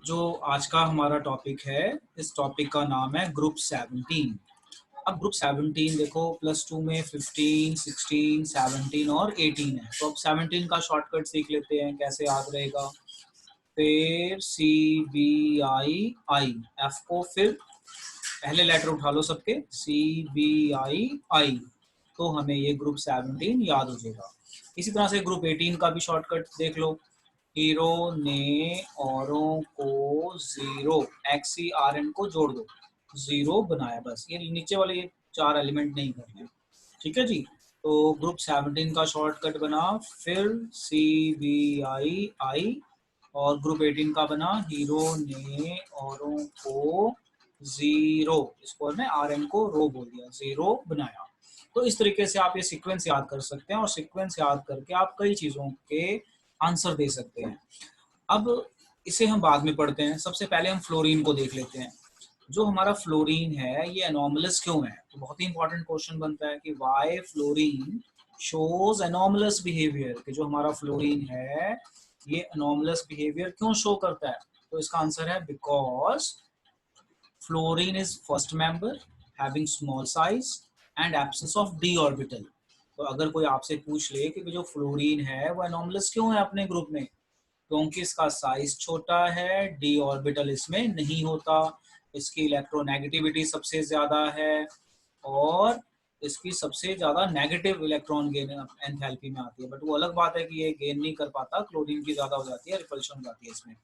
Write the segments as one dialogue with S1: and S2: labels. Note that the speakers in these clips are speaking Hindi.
S1: जो आज का हमारा टॉपिक है, इस टॉपिक का नाम है ग्रुप 17। अब ग्रुप 17 देखो, +2 में 15, 16, 17 और 18 है। तो अब 17 का शॉर्टकट सीख लेते हैं, कैसे याद रहेगा। फिर CBI, एफ को फिर पहले लेटर उठा लो सबके, CBI, तो हमें ये ग्रुप 17 याद हो जाएगा। इसी तरह से ग्रुप 18 का भी शॉर्टकट देख लो। हीरो ने औरों को जीरो, XERN को जोड़ दो, जीरो बनाया। बस ये नीचे वाले ये 4 एलिमेंट नहीं करने, ठीक है जी। तो ग्रुप 17 का शॉर्टकट बना फिर CBI, और ग्रुप 18 का बना हीरो ने औरों को जीरो, इसको हमने RN को रो बोल दिया, जीरो बनाया। तो इस तरीके से आप ये सीक्वेंस याद कर सकते हैं, और सीक्वेंस याद करके आप कई चीज़ों के आंसर दे सकते हैं। अब इसे हम बाद में पढ़ते हैं, सबसे पहले हम फ्लोरीन को देख लेते हैं। जो हमारा फ्लोरीन है ये एनोमलस क्यों है, तो बहुत ही इंपॉर्टेंट क्वेश्चन बनता है कि why fluorine shows anomalous behaviour, कि जो हमारा फ्लोरीन है ये एनोमलस बिहेवियर क्यों शो करता है। तो इसका आंसर है because fluorine is first member having small size and absence of D orbital. तो अगर कोई आपसे पूछ ले कि जो फ्लोरीन है वो एनोमलस क्यों है अपने ग्रुप में, क्योंकि इसका साइज छोटा है, डी ऑर्बिटल इसमें नहीं होता, इसकी इलेक्ट्रोनेगेटिविटी सबसे ज्यादा है, और इसकी सबसे ज्यादा नेगेटिव इलेक्ट्रॉन गेन एंथैल्पी में आती है। बट वो अलग बात है कि ये गेन नहीं कर पाता, क्लोरीन की ज्यादा हो जाती है, रिपल्शन हो जाती है इसमें।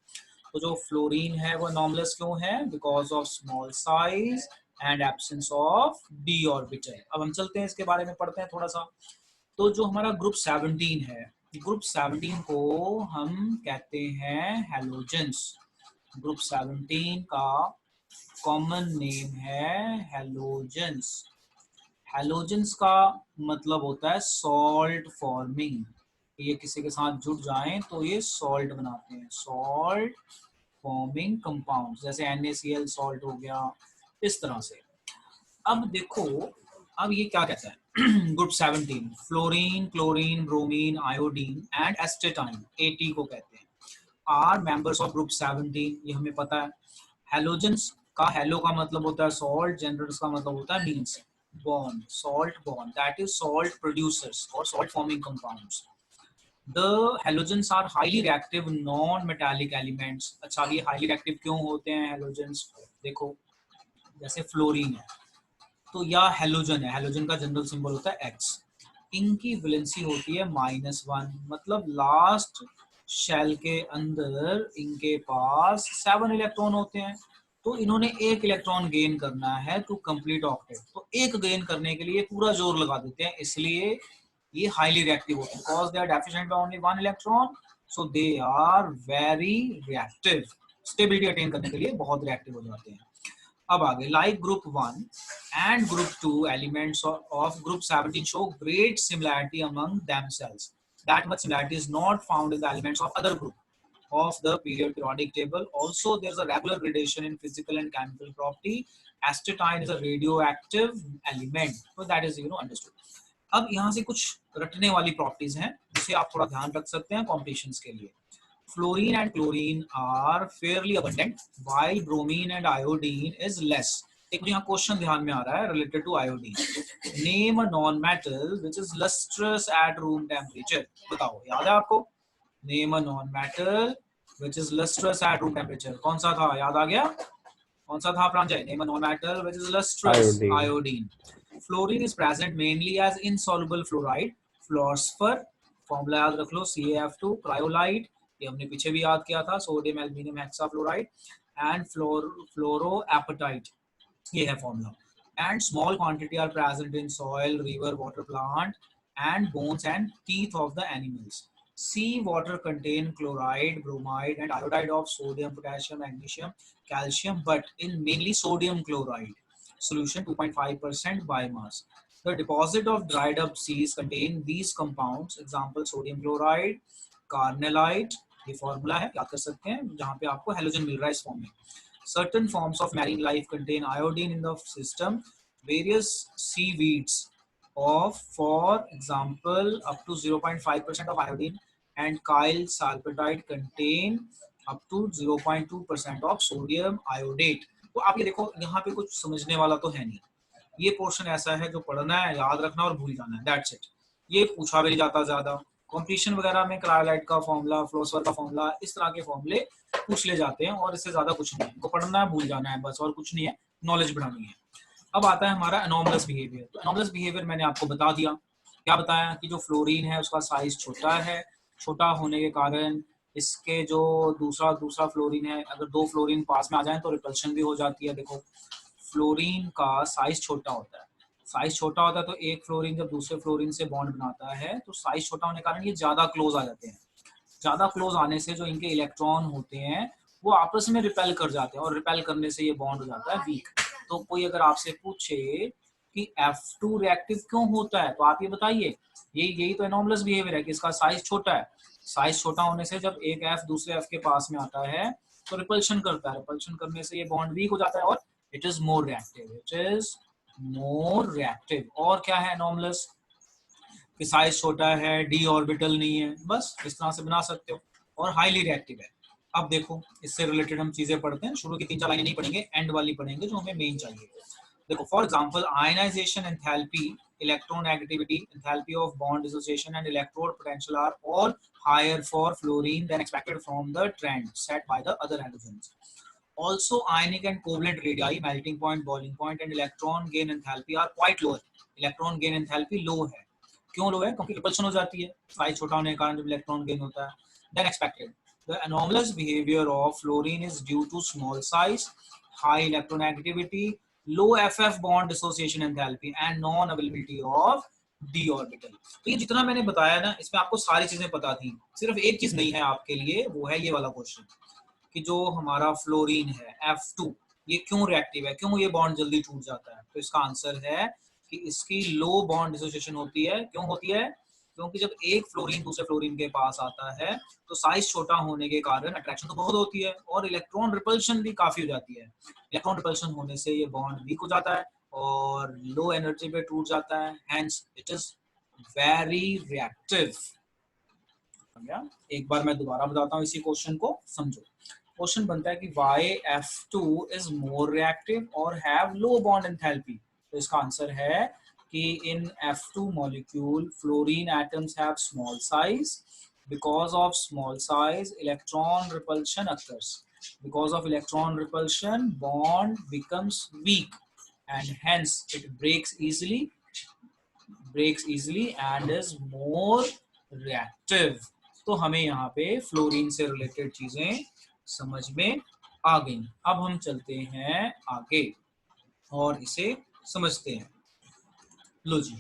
S1: तो जो फ्लोरीन है वो एनोमलस क्यों है, because of small size and absence of D orbital. अब हम चलते हैं इसके बारे में पढ़ते हैं थोड़ा सा। तो जो हमारा ग्रुप 17 है, ग्रुप 17 को हम कहते हैं हेलोजेंस। ग्रुप 17 का कॉमन नेम है हेलोजेंस। हेलोजेंस का मतलब होता है सॉल्ट फॉर्मिंग, ये किसी के साथ जुड़ जाएं तो ये सॉल्ट बनाते हैं, सॉल्ट फॉर्मिंग कंपाउंड, जैसे NaCl सॉल्ट हो गया, इस तरह से। अब देखो, अब ये क्या कहता है group 17 fluorine, chlorine, bromine, iodine and astatine, AT को कहते हैं, आर मेंबर्स ऑफ ग्रुप 17, ये हमें पता है। हेलोजेंस का हेलो का मतलब होता है सॉल्ट, जेनरल्स का मतलब होता है means bond, salt bond, that is salt producers और salt forming compounds. The halogens are highly reactive non metallic elements. अच्छा, ये हाईली रिएक्टिव क्यों होते हैं हेलोजेंस, देखो जैसे फ्लोरीन है तो या हेलोजन है, हेलोजन का जनरल सिंबल होता है X, इनकी वैलेंसी होती है -1, मतलब लास्ट शेल के अंदर इनके पास 7 इलेक्ट्रॉन होते हैं। तो इन्होंने एक इलेक्ट्रॉन गेन करना है टू कंप्लीट ऑक्टेट, तो एक गेन करने के लिए पूरा जोर लगा देते हैं, इसलिए ये हाईली रिएक्टिव होते हैं, because they are deficient by only 1 electron, so they are very reactive, stability attain करने के लिए बहुत रिएक्टिव हो जाते हैं। अब आगे, like group 1 and group 2 elements of group 17 show great similarity among themselves. That much similarity is not found in the elements of other group of the periodic table. Also, there's a regular gradation in physical and chemical property. Astatine is a radioactive element, so that is understood. अब यहाँ से कुछ रटने वाली प्रॉपर्टीज हैं जिसे आप थोड़ा ध्यान रख सकते हैं कॉम्पिटिशन्स के लिए। Fluorine and chlorine are fairly abundant, while bromine and iodine is less. एक यहाँ क्वेश्चन ध्यान में आ रहा है related to iodine. Name a non metal which is lustrous at room temperature, बताओ याद है आपको। Name a non metal which is lustrous at room temperature, कौन सा था, याद आ गया, कौन सा था Pranjay. Name a non metal which is lustrous,
S2: iodine.
S1: Iodine. Fluorine is present mainly as insoluble fluoride, fluorspar, formula याद रख लो CaF2, क्रायोलाइट, ये हमने पीछे भी याद किया था, sodium aluminium hexafluoride, and fluorapatite, ये है formula. And small quantity are present in soil, river, water, plant and bones and teeth of the animals. Sea water contain chloride, bromide and iodide of sodium, potassium, magnesium, calcium, but in mainly sodium chloride solution 2.5% biomass. The deposit of dried up seas contain these compounds, example sodium chloride, carnallite, ये फॉर्मूला है, याद कर सकते हैं, जहां पे आपको हेलोजन मिल रहा है इस फॉर्म में। Certain forms of marine life contain iodine in the system. Various seaweeds of, for example, up to 0.5% of iodine, and Kyle salpetite contain up to 0.2% of sodium iodate. तो आप ये देखो, यहाँ पे कुछ समझने वाला तो है नहीं, ये पोर्शन ऐसा है जो पढ़ना है, याद रखना और भूल जाना है, दैट्स इट। ये पूछा भी नहीं जाता ज्यादा। कॉम्पिटिशन वगैरह में क्रायोलाइट का फॉर्मूला, फ्लोसफर का फॉर्मूला, इस तरह के फॉर्मूले पूछ ले जाते हैं, और इससे ज्यादा कुछ नहीं है, इनको पढ़ना है, भूल जाना है बस, और कुछ नहीं है, नॉलेज बढ़ानी है। अब आता है हमारा एनॉमलस बिहेवियर। तो एनॉमलस बिहेवियर मैंने आपको बता दिया, क्या बताया कि जो फ्लोरीन है उसका साइज छोटा है, छोटा होने के कारण इसके जो दूसरा दूसरा फ्लोरीन है, अगर दो फ्लोरीन पास में आ जाए तो रिपल्शन भी हो जाती है। देखो, फ्लोरीन का साइज छोटा होता है, साइज छोटा होता है तो एक फ्लोरीन जब दूसरे फ्लोरीन से बॉन्ड बनाता है तो साइज छोटा होने के कारण ये ज्यादा क्लोज आ जाते हैं। ज्यादा क्लोज आने से जो इनके इलेक्ट्रॉन होते हैं वो आपस में रिपेल कर जाते हैं, और रिपेल करने से ये बॉन्ड हो जाता है वीक। तो कोई अगर आपसे पूछे कि F2 रिएक्टिव क्यों होता है, तो आप ये बताइए, यही यही तो एनॉमलस बिहेवियर है कि इसका साइज छोटा है। साइज छोटा होने से जब एक F दूसरे F के पास में आता है तो रिपल्शन करता है, रिपल्शन करने से ये बॉन्ड वीक हो जाता है और it is more reactive, it is more reactive. और क्या है एनॉमलस, कि साइज छोटा है, डी ऑर्बिटल नहीं है, बस इस तरह से बना सकते हो। और हाईली रिएक्टिव है। अब देखो, इससे रिलेटेड हम चीजें पढ़ते हैं, शुरू की 3-4 लाइनें नहीं पढ़ेंगे, एंड वाली पढ़ेंगे जो हमें मेन चाहिए। देखो, for example ionization enthalpy, electron negativity, enthalpy of bond dissociation and electrode potential are all higher for fluorine than expected from the trend set by the other hydrogens. Also, ionic and covalent radii, melting point, boiling point, and electron gain enthalpy are quite lower. Electron gain enthalpy low है। क्यों लो है? क्योंकि रिपल्शन हो जाती है, साइज छोटा होने के कारण जब इलेक्ट्रॉन गेन होता है। Then expected. The anomalous behavior of fluorine is due to small size, high electronegativity, low FF bond dissociation enthalpy, and non-availability of d orbital। तो ये जितना मैंने बताया ना, इसमें आपको सारी चीजें पता थी, सिर्फ एक चीज नहीं है आपके लिए, वो है ये वाला क्वेश्चन, कि जो हमारा फ्लोरीन है F2, ये क्यों रिएक्टिव है, क्यों ये बॉन्ड जल्दी टूट जाता है। तो इसका आंसर है कि इसकी लो बॉन्ड डिसोसिएशन होती है। क्यों होती है? क्योंकि जब एक फ्लोरीन दूसरे फ्लोरीन के पास आता है तो साइज छोटा होने के कारण अट्रैक्शन तो बहुत होती है, और इलेक्ट्रॉन रिपल्शन भी काफी हो जाती है। इलेक्ट्रॉन रिपल्शन होने से ये बॉन्ड वीक हो जाता है और लो एनर्जी पे टूट जाता है, hence it is very reactive. एक बार मैं दोबारा बताता हूँ इसी क्वेश्चन को, समझो। क्वेश्चन बनता है कि why F2 is more reactive और have low bond enthalpy। तो इसका आंसर है कि in F2 molecule fluorine atoms have small size, because of small size electron repulsion occurs, because of electron repulsion bond becomes weak and hence it breaks easily and is more reactive। तो हमें यहाँ पे फ्लोरीन से रिलेटेड चीजें समझ में आ गई। अब हम चलते हैं आगे और इसे समझते हैं। लो जी,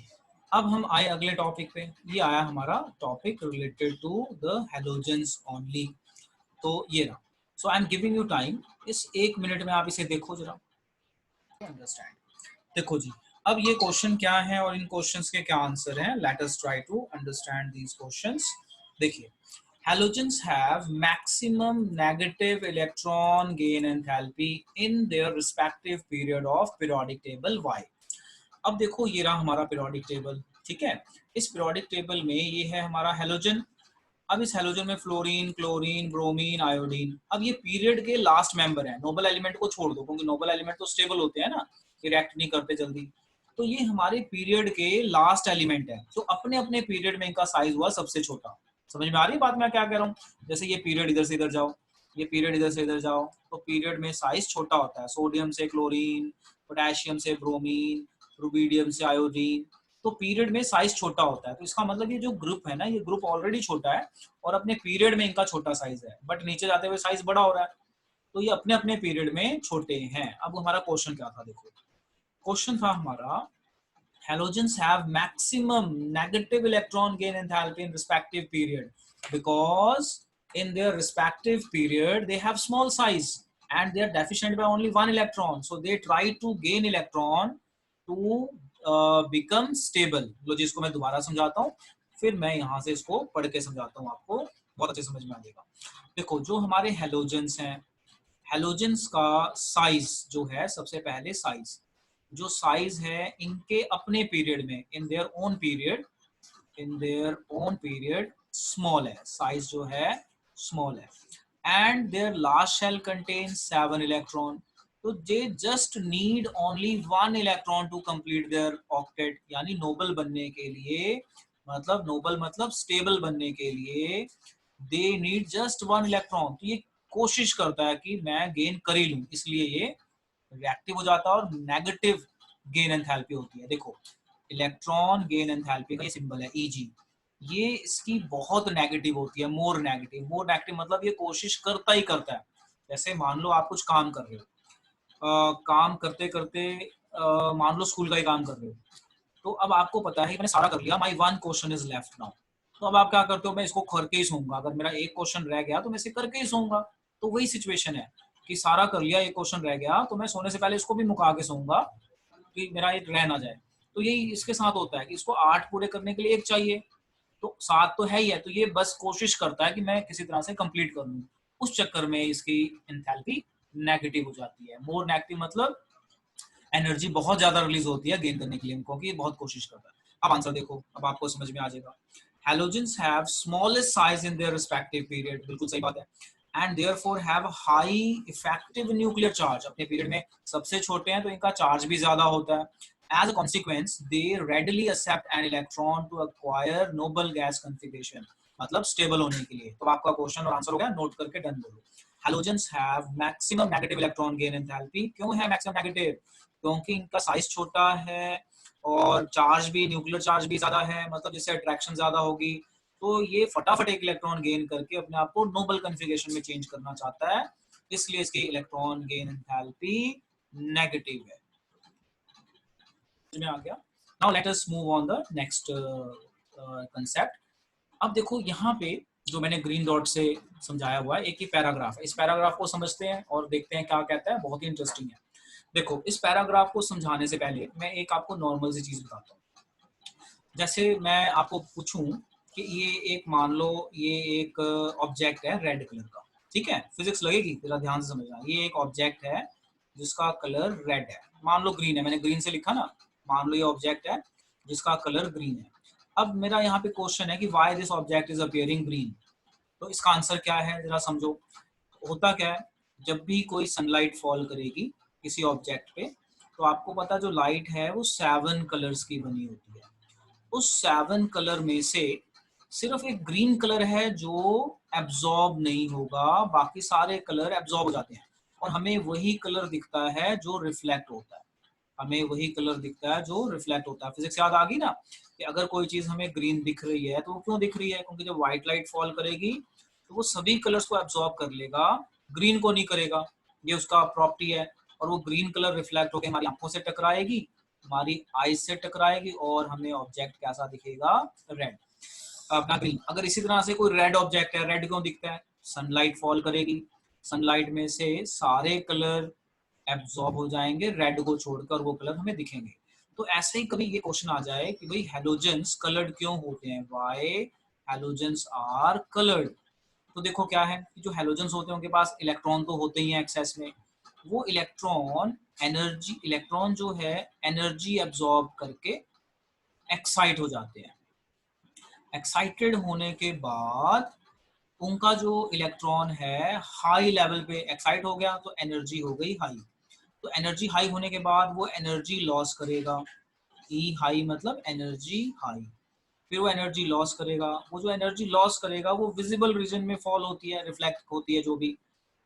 S1: अब हम आए अगले टॉपिक पे। ये आया हमारा topic related to the halogens only. तो ये रहा। So I am giving you time, इस 1 मिनट में आप इसे देखो जरा, अंडरस्टैंड। देखो जी, अब ये क्वेश्चन क्या है और इन क्वेश्चंस के क्या आंसर हैं, let us try to understand these questions. देखिए, halogens have maximum negative electron gain enthalpy in their respective period of periodic table Y। अब देखो, ये रहा हमारा periodic table, ठीक है। इस periodic table में ये है हमारा हेलोजन। अब इस हेलोजन में फ्लोरीन, क्लोरीन, ब्रोमीन, आयोडीन। अब ये पीरियड के लास्ट मेंबर है, नोबल एलिमेंट को छोड़ दो, क्योंकि नोबल एलिमेंट तो स्टेबल होते हैं ना, ये रिएक्ट नहीं करते जल्दी। तो ये हमारे पीरियड के लास्ट एलिमेंट है, तो अपने अपने पीरियड में इनका साइज हुआ सबसे छोटा। समझ में आ रही है बात मैं क्या कह रहा हूँ? जैसे ये पीरियड इधर से इधर जाओ, ये पीरियड इधर से इधर जाओ, तो पीरियड में साइज छोटा होता है। सोडियम से क्लोरीन, पोटेशियम से ब्रोमीन, रुबीडियम से आयोडीन, तो पीरियड में साइज छोटा होता है। तो इसका मतलब ये जो ग्रुप है ना, ये ग्रुप ऑलरेडी छोटा है और अपने पीरियड में इनका छोटा साइज है, बट नीचे जाते हुए साइज बड़ा हो रहा है। तो ये अपने अपने पीरियड में छोटे हैं। अब हमारा क्वेश्चन क्या था, देखो क्वेश्चन था हमारा, halogens have maximum negative electron gain enthalpy in respective period because in their respective period they have small size and they are deficient by only one electron, so they try to gain electron to become stable। लो जी, इसको मैं दोबारा समझाता हूँ, फिर मैं यहाँ से इसको पढ़ के समझाता हूँ, आपको बहुत अच्छे समझ में आ जाएगा। देखो, जो हमारे हेलोजेंस हैं, हेलोजेंस का साइज जो है, सबसे पहले साइज, जो साइज है इनके अपने पीरियड में, in their own period, in their own period small है, साइज जो है स्मॉल है। and their last shell contains 7 electron. तो they just need only 1 electron to complete their octet. यानी नोबल बनने के लिए, मतलब नोबल मतलब स्टेबल बनने के लिए they need just 1 electron. तो ये कोशिश करता है कि मैं गेन कर ही लूं, इसलिए ये रिएक्टिव हो जाता है और नेगेटिव गेन एंथैल्पी होती है। देखो इलेक्ट्रॉन गेन एंथैल्पी का ये सिंबल है Eg, ये इसकी बहुत नेगेटिव होती है, मोर नेगेटिव। मोर नेगेटिव मतलब ये कोशिश करता ही करता है। जैसे मान लो आप कुछ काम कर रहे हो, काम करते करते मान लो स्कूल का ही काम कर रहे हो, तो अब आपको पता है मैंने सारा कर लिया, माई 1 क्वेश्चन इज लेफ्ट नाउ। तो अब आप क्या करते हो, मैं इसको करके ही सोऊंगा, अगर मेरा एक क्वेश्चन रह गया तो मैं इसे करके ही सोऊंगा। तो वही सिचुएशन है कि सारा कर लिया, एक क्वेश्चन रह गया तो मैं सोने से पहले इसको भी मुका के सोऊंगा कि मेरा एक रह ना जाए। तो यही इसके साथ होता है कि इसको 8 पूरे करने के लिए एक चाहिए, तो 7 तो है ही है, तो ये बस कोशिश करता है कि मैं किसी तरह से कंप्लीट कर लूं। उस चक्कर में इसकी एंथैल्पी नेगेटिव हो जाती है। मोर नेगेटिव मतलब एनर्जी बहुत ज्यादा रिलीज होती है गेन करने के लिए, क्योंकि बहुत कोशिश करता है। अब आंसर देखो, अब आपको समझ में आ जाएगा। Halogens have smallest size in their respective period, बिल्कुल सही बात है, and therefore have high effective nuclear charge. अपने पीरियड में सबसे छोटे हैं तो इनका चार्ज भी ज्यादा होता है। As a consequence, they readily accept an electron to acquire noble gas configuration, मतलब स्टेबल होने के लिए। तो आपका क्वेश्चन और आंसर हो गया, नोट करके डन बोलो। Halogens have maximum negative electron gain enthalpy। क्यों है maximum negative? क्योंकि इनका साइज छोटा है और चार्ज भी, न्यूक्लियर चार्ज भी ज्यादा है, मतलब जिससे अट्रैक्शन ज्यादा होगी। तो ये फटाफट एक इलेक्ट्रॉन गेन करके अपने आप को नोबल कन्फिगरेशन में चेंज करना चाहता है, इसलिए इसकी इलेक्ट्रॉन गेन एंथैल्पी नेगेटिव है। में आ गया। Now let us move on the next concept. अब देखो यहाँ पे जो मैंने ग्रीन डॉट से समझाया हुआ है, एक ही पैराग्राफ है, इस पैराग्राफ को समझते हैं और देखते हैं क्या कहता है। बहुत ही इंटरेस्टिंग है। देखो इस पैराग्राफ को समझाने से पहले मैं एक आपको नॉर्मल सी चीज बताता हूँ। जैसे मैं आपको पूछूं कि ये एक, मान लो ये एक ऑब्जेक्ट है रेड कलर का, ठीक है, फिजिक्स लगेगी, जरा ध्यान से समझना। ये एक ऑब्जेक्ट है जिसका कलर रेड है, मान लो ग्रीन है, मैंने ग्रीन से लिखा ना, मान लो ये ऑब्जेक्ट है जिसका कलर ग्रीन है। अब मेरा यहाँ पे क्वेश्चन है कि why this object is appearing green. तो इसका आंसर क्या है, जरा समझो। होता क्या है, जब भी कोई सनलाइट फॉल करेगी किसी ऑब्जेक्ट पे, तो आपको पता जो लाइट है वो 7 कलर्स की बनी होती है। उस 7 कलर में से सिर्फ एक ग्रीन कलर है जो एब्जॉर्ब नहीं होगा, बाकी सारे कलर एब्जॉर्ब हो जाते हैं और हमें वही कलर दिखता है जो रिफ्लेक्ट होता है। हमें वही कलर दिखता है जो रिफ्लेक्ट होता है। फिजिक्स याद आ गई ना, कि अगर कोई चीज हमें ग्रीन दिख रही है तो वो क्यों दिख रही है, क्योंकि जब व्हाइट लाइट फॉल करेगी तो वो सभी कलर्स को एब्जॉर्ब कर लेगा, ग्रीन को नहीं करेगा। ये उसका प्रॉपर्टी है। और वो ग्रीन कलर रिफ्लेक्ट होकर हमारी आंखों से टकराएगी, हमारी आईज से टकराएगी और हमें ऑब्जेक्ट कैसा दिखेगा, रेड, अपना ग्रीन। अगर इसी तरह से कोई रेड ऑब्जेक्ट है, रेड क्यों दिखता है, सनलाइट फॉल करेगी, सनलाइट में से सारे कलर एब्जॉर्ब हो जाएंगे, रेड को छोड़कर वो कलर हमें दिखेंगे। तो ऐसे ही कभी ये क्वेश्चन आ जाए कि भाई हेलोजेंस कलर्ड क्यों होते हैं, व्हाई हेलोजेंस आर कलर्ड। तो देखो क्या है कि जो हेलोजेंस होते हैं उनके पास इलेक्ट्रॉन तो होते ही हैं एक्सेस में। वो इलेक्ट्रॉन एनर्जी, इलेक्ट्रॉन जो है एनर्जी एब्जॉर्ब करके एक्साइट हो जाते हैं। एक्साइटेड होने के बाद उनका जो इलेक्ट्रॉन है हाई लेवल पे एक्साइट हो गया तो एनर्जी हो गई हाई। तो एनर्जी हाई होने के बाद वो एनर्जी लॉस करेगा, ई हाई मतलब एनर्जी हाई। फिर वो एनर्जी लॉस करेगा, वो जो एनर्जी लॉस करेगा वो विजिबल रीजन में फॉल होती है, रिफ्लेक्ट होती है जो भी,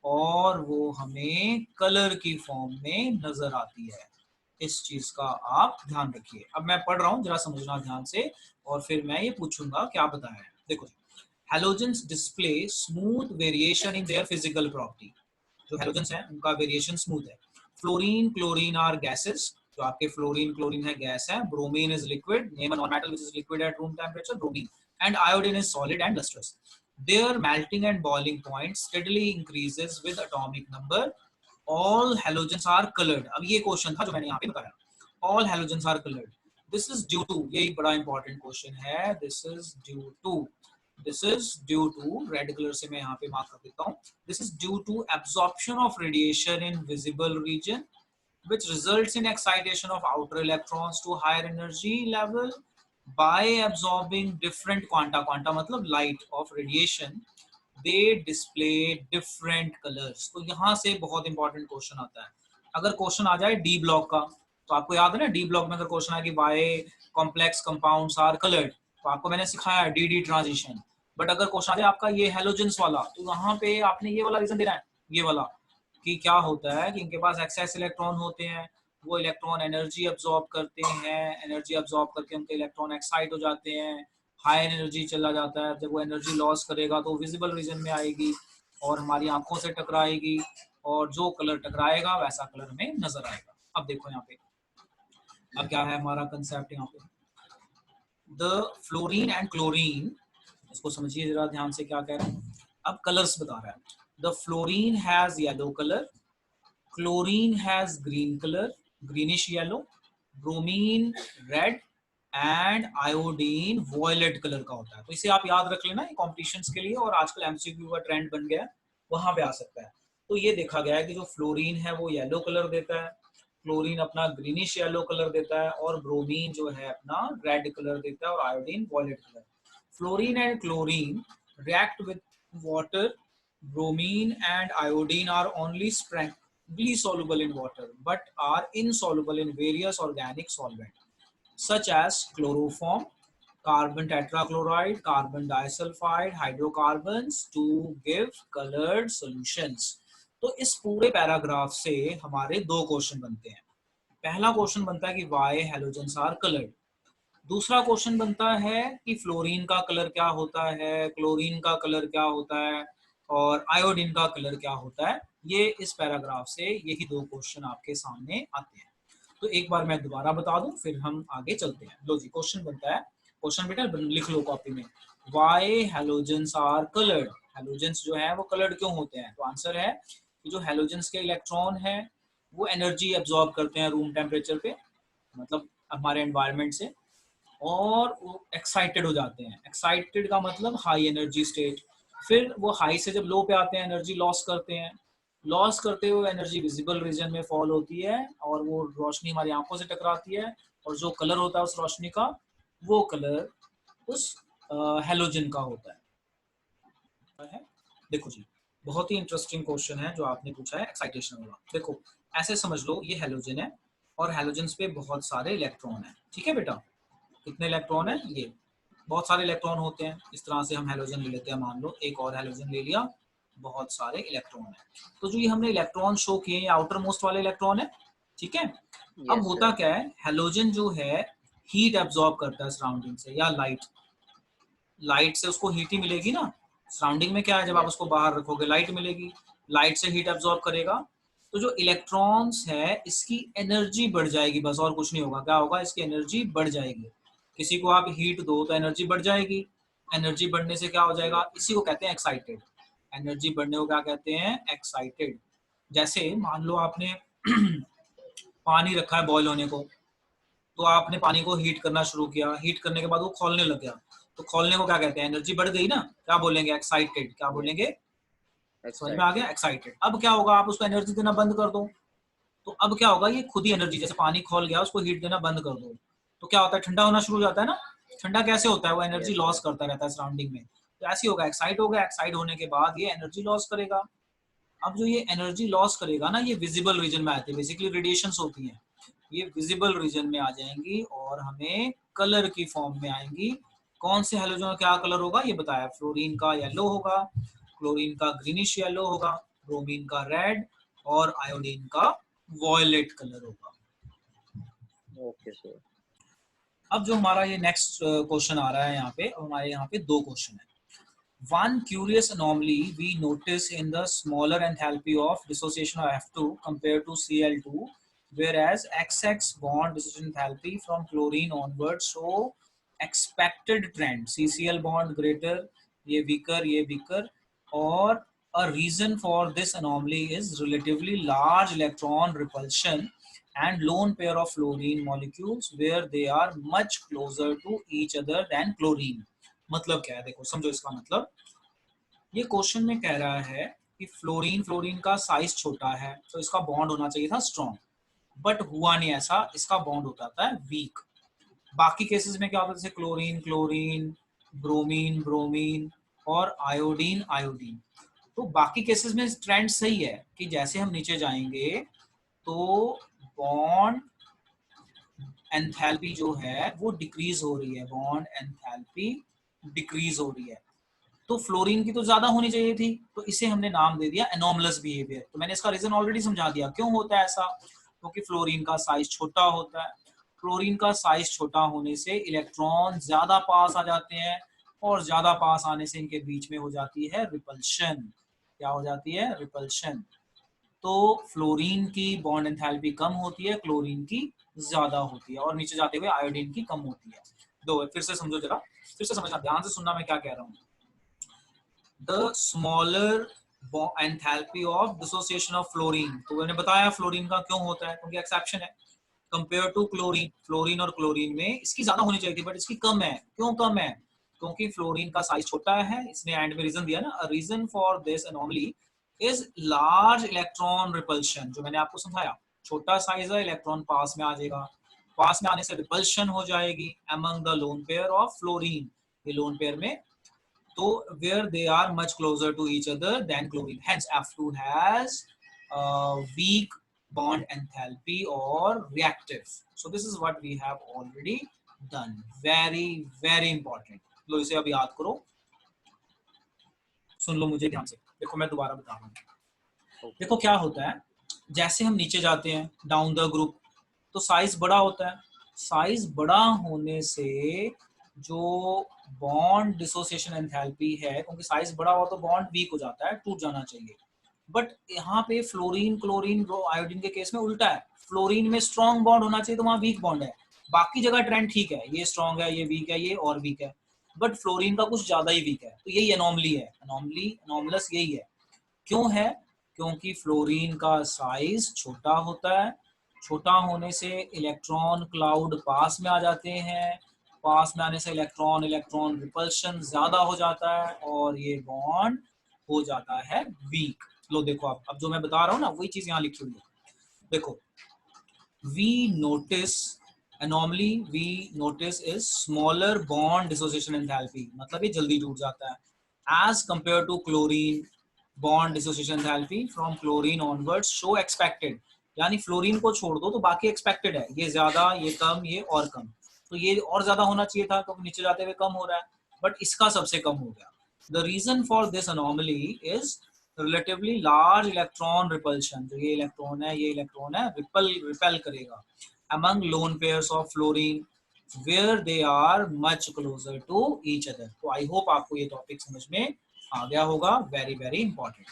S1: और वो हमें कलर की फॉर्म में नजर आती है। इस चीज का आप ध्यान रखिए। अब मैं पढ़ रहा हूँ, जरा समझना ध्यान से, और फिर मैं ये पूछूंगा क्या बताया है। देखो halogens display smooth variation in their physical property. जो हेलोजेंस है उनका वेरिएशन स्मूथ है। फ्लोरीन क्लोरीन आर गैसेस, जो आपके फ्लोरीन क्लोरीन है गैस है। Bromine is liquid, name a non metal which is liquid at room temperature, bromine. And iodine is solid and lustrous. Their melting and boiling point steadily increases with atomic number. All halogens are colored। अब ये क्वेश्चन था जो मैंने यहाँ पे बताया, all halogens are colored। This is due to, यही बड़ा इंपॉर्टेंट क्वेश्चन है, this is due to, this is due to, red colour से मैं यहाँ पे मार्क कर देता हूँ, this is due to absorption of radiation in visible region which results in excitation of outer electrons to higher energy level by absorbing different quanta, quanta मतलब light of radiation they display different colours. तो यहाँ से बहुत इंपॉर्टेंट क्वेश्चन आता है। अगर क्वेश्चन आ जाए डी ब्लॉक का, तो आपको याद है ना डी ब्लॉक में अगर क्वेश्चन आए कि why complex compounds are coloured, तो आपको मैंने सिखाया है डी डी ट्रांजिशन। बट अगर क्वेश्चन आ जाए आपका ये हेलोजेंस वाला, तो यहाँ पे आपने ये वाला रीजन देना है, ये वाला, कि क्या होता है कि इनके पास एक्सेस इलेक्ट्रॉन होते हैं, वो इलेक्ट्रॉन एनर्जी अब्सॉर्ब करते हैं, एनर्जी अब्सॉर्ब करके उनके इलेक्ट्रॉन एक्साइट हो जाते हैं, हाई एनर्जी चला जाता है। जब वो एनर्जी लॉस करेगा तो विजिबल रीजन में आएगी और हमारी आंखों से टकराएगी, और जो कलर टकराएगा वैसा कलर हमें नजर आएगा। अब देखो यहाँ पे, अब क्या है हमारा कंसेप्ट यहाँ पे, द फ्लोरीन एंड क्लोरीन, इसको समझिए जरा ध्यान से क्या कह रहा है। अब कलर्स बता रहा है, the fluorine has yellow colour, chlorine has green colour, greenish yellow, bromine red, and iodine violet colour का होता है। तो इसे आप याद रख लेना कॉम्पिटिशन्स के लिए, और आजकल एमसीक्यू का ट्रेंड बन गया है, वहां पे आ सकता है। तो ये देखा गया है कि जो फ्लोरीन है वो येलो कलर देता है, क्लोरीन अपना ग्रीनिश येलो कलर देता है, और ब्रोमीन जो है अपना रेड कलर देता है, और iodine violet colour. Fluorine and chlorine react with water. Bromine and iodine are only sprankly soluble in water, but are insoluble in various organic solvents such as chloroform, carbon tetrachloride, carbon disulfide, hydrocarbons to give colored solutions। तो इस पूरे पैराग्राफ से हमारे दो क्वेश्चन बनते हैं। पहला क्वेश्चन बनता है कि वाई हेलोजेंस आर कलर्ड। दूसरा क्वेश्चन बनता है कि फ्लोरीन का कलर क्या होता है, क्लोरीन का कलर क्या होता है, और आयोडीन का कलर क्या होता है। ये इस पैराग्राफ से यही दो क्वेश्चन आपके सामने आते हैं। तो एक बार मैं दोबारा बता दूं, फिर हम आगे चलते हैं। लो जी, क्वेश्चन बनता है, क्वेश्चन बेटा लिख लो कॉपी में, why halogens are coloured. Halogens जो है वो कलर्ड क्यों होते हैं? तो आंसर है कि जो हेलोजेंस के इलेक्ट्रॉन है वो एनर्जी एब्जॉर्ब करते हैं रूम टेम्परेचर पे, मतलब हमारे एनवायरनमेंट से, और वो एक्साइटेड हो जाते हैं। एक्साइटेड का मतलब हाई एनर्जी स्टेट। फिर वो हाई से जब लो पे आते हैं एनर्जी लॉस करते हैं, लॉस करते हुए एनर्जी विजिबल रीजन में फॉल होती है, और वो रोशनी हमारी आंखों से टकराती है, और जो कलर होता है उस रोशनी का, वो कलर उस हेलोजन का होता है। देखो जी, बहुत ही इंटरेस्टिंग क्वेश्चन है जो आपने पूछा है एक्साइटेशन वाला। देखो ऐसे समझ लो, ये हेलोजन है और हेलोजन पे बहुत सारे इलेक्ट्रॉन है, ठीक है बेटा। कितने इलेक्ट्रॉन है? ये बहुत सारे इलेक्ट्रॉन होते हैं। इस तरह से हम हेलोजन ले लेते हैं, मान लो एक और हेलोजन ले लिया, बहुत सारे इलेक्ट्रॉन है। तो जो ये हमने इलेक्ट्रॉन शो किए, ये आउटर मोस्ट वाले इलेक्ट्रॉन है, ठीक है। अब होता क्या है, हेलोजन जो है हीट एब्जॉर्ब करता है सराउंडिंग से, या लाइट, लाइट से उसको हीट ही मिलेगी ना। सराउंडिंग में क्या है, जब आप उसको बाहर रखोगे लाइट मिलेगी, लाइट से हीट एब्जॉर्ब करेगा। तो जो इलेक्ट्रॉन्स है इसकी एनर्जी बढ़ जाएगी, बस और कुछ नहीं होगा। क्या होगा, इसकी एनर्जी बढ़ जाएगी। किसी को आप हीट दो तो एनर्जी बढ़ जाएगी, एनर्जी बढ़ने से क्या हो जाएगा, इसी को कहते हैं एक्साइटेड। एनर्जी बढ़ने को क्या कहते हैं, एक्साइटेड। जैसे मान लो आपने पानी रखा है बॉयल होने को, तो आपने पानी को हीट करना शुरू किया, हीट करने के बाद वो खौलने लग गया, तो खौलने को क्या कहते हैं, एनर्जी बढ़ गई ना, क्या बोलेंगे, एक्साइटेड। क्या बोलेंगे, समझ में आ गया, एक्साइटेड। अब क्या होगा, आप उसको एनर्जी देना बंद कर दो, तो अब क्या होगा, ये खुद ही एनर्जी, जैसे पानी खौल गया उसको हीट देना बंद कर दो, तो क्या होता है, ठंडा होना शुरू हो जाता है ना। ठंडा कैसे होता है, वो एनर्जी लॉस करता रहता है सराउंडिंग में। तो ऐसे होगा, एक्साइट होगा, एक्साइट होने के बाद ये एनर्जी लॉस करेगा। अब जो ये एनर्जी लॉस करेगा ना, ये विजिबल रीजन में आती है, बेसिकली रेडिएशंस होती हैं, ये विजिबल रीजन में आ जाएंगी और हमें कलर की फॉर्म में आएंगी। कौन से हेलोजन का क्या कलर होगा ये बताया, फ्लोरीन का येलो होगा, क्लोरीन का ग्रीनिश येलो होगा, ब्रोमीन का रेड, और आयोडीन का वॉयलेट कलर होगा।
S2: Okay sir.
S1: अब जो हमारा ये नेक्स्ट क्वेश्चन आ रहा है यहाँ पे, हमारे यहाँ पे दो क्वेश्चन है। One curious anomaly we notice in the smaller enthalpy of dissociation of F2 compared to Cl2, whereas XX bond dissociation enthalpy from chlorine onwards show expected trend, CCl bond greater, ये weaker, और a reason for this anomaly is relatively large electron repulsion and lone pair of fluorine molecules where they are much closer to each other than chlorine। मतलब क्या है, देखो समझो इसका मतलब। ये क्वेश्चन में कह रहा है कि फ्लोरीन का साइज छोटा है, तो इसका बॉन्ड होना चाहिए था स्ट्रॉन्ग, बट हुआ नहीं ऐसा, इसका बॉन्ड होता था वीक। बाकी केसेस में क्या होता है, जैसे क्लोरीन, ब्रोमीन, और आयोडीन आयोडीन। तो बाकी केसेस में ट्रेंड सही है कि जैसे हम नीचे जाएंगे तो बॉन्ड एंथैल्पी जो है वो डिक्रीज हो रही है, बॉन्ड एंथैल्पी डिक्रीज हो रही है। तो फ्लोरीन की तो ज्यादा होनी चाहिए थी, तो इसे हमने नाम दे दिया एनॉमलस बिहेवियर। तो मैंने इसका रीजन ऑलरेडी समझा दिया क्यों होता है ऐसा, क्योंकि फ्लोरीन का साइज छोटा होता है। फ्लोरीन का साइज छोटा होने से इलेक्ट्रॉन ज्यादा पास आ जाते हैं, और ज्यादा पास आने से इनके बीच में हो जाती है रिपल्शन। क्या हो जाती है? रिपल्शन। तो फ्लोरीन की बॉन्ड एंथैल्पी कम होती है, क्लोरीन की ज्यादा होती है, और नीचे जाते हुए आयोडीन की कम होती है। दो फिर से समझो जरा, फिर से समझना, ध्यान से सुनना मैं क्या कह रहा हूँ। The smaller enthalpy of dissociation of fluorine, तो मैंने बताया फ्लोरीन का क्यों होता है, क्योंकि एक्सेप्शन है कंपेयर टू क्लोरीन। फ्लोरीन और क्लोरीन में इसकी ज्यादा होनी चाहिए थी बट इसकी कम है। क्यों कम है? क्योंकि फ्लोरीन का साइज छोटा है। इसने एंड में रीजन दिया ना, reason for this anomaly is large electron repulsion. जो मैंने आपको समझाया, छोटा साइज है, इलेक्ट्रॉन पास में आ जाएगा, पास में आने से रिपल्शन हो जाएगी among the lone pair of fluorine. ये लोन पेयर में, so where they are much closer to each other than chlorine. Hence, F2 has weak bond enthalpy or reactive. So this is what we have already done. Very, very important. लो इसे अब याद करो, सुन लो मुझे ध्यान से। देखो मैं दोबारा बता रहा हूँ। देखो क्या होता है, जैसे हम नीचे जाते हैं डाउन द ग्रुप, तो साइज बड़ा होता है। साइज बड़ा होने से जो बॉन्ड डिसोसिएशन एंथैल्पी है, क्योंकि साइज बड़ा हो तो बॉन्ड वीक हो जाता है, टूट जाना चाहिए। बट यहाँ पे फ्लोरीन क्लोरीन आयोडीन के केस में उल्टा है। फ्लोरीन में स्ट्रॉन्ग बॉन्ड होना चाहिए तो वहां वीक बॉन्ड है। बाकी जगह ट्रेंड ठीक है, ये स्ट्रॉन्ग है, ये वीक है, ये और वीक है, बट फ्लोरीन का कुछ ज्यादा ही वीक है। तो यही एनोमली है, एनोमली एनोमलस यही है। क्यों है? क्योंकि फ्लोरीन का साइज छोटा होता है, छोटा होने से इलेक्ट्रॉन क्लाउड पास में आ जाते हैं, पास में आने से इलेक्ट्रॉन इलेक्ट्रॉन रिपल्शन ज्यादा हो जाता है, और ये बॉन्ड हो जाता है वीक। लो देखो आप, अब जो मैं बता रहा हूँ ना वही चीज यहाँ लिखी हुई है। देखो, we notice anomaly we notice is smaller bond dissociation enthalpy, मतलब ये जल्दी टूट जाता है as compared to chlorine bond dissociation enthalpy from chlorine onwards show expected। यानी फ्लोरीन को छोड़ दो तो बाकी एक्सपेक्टेड है, ये ज्यादा, ये कम, ये और कम। तो ये और ज्यादा होना चाहिए था क्योंकि नीचे जाते हुए कम हो रहा है, बट इसका सबसे कम हो गया। The reason for this anomaly is relatively large electron repulsion। जो ये इलेक्ट्रॉन है, ये इलेक्ट्रॉन है, रिपेल करेगा among lone pairs of fluorine where they are much closer to each other। तो आई होप आपको ये टॉपिक समझ में आ गया होगा। Very very important.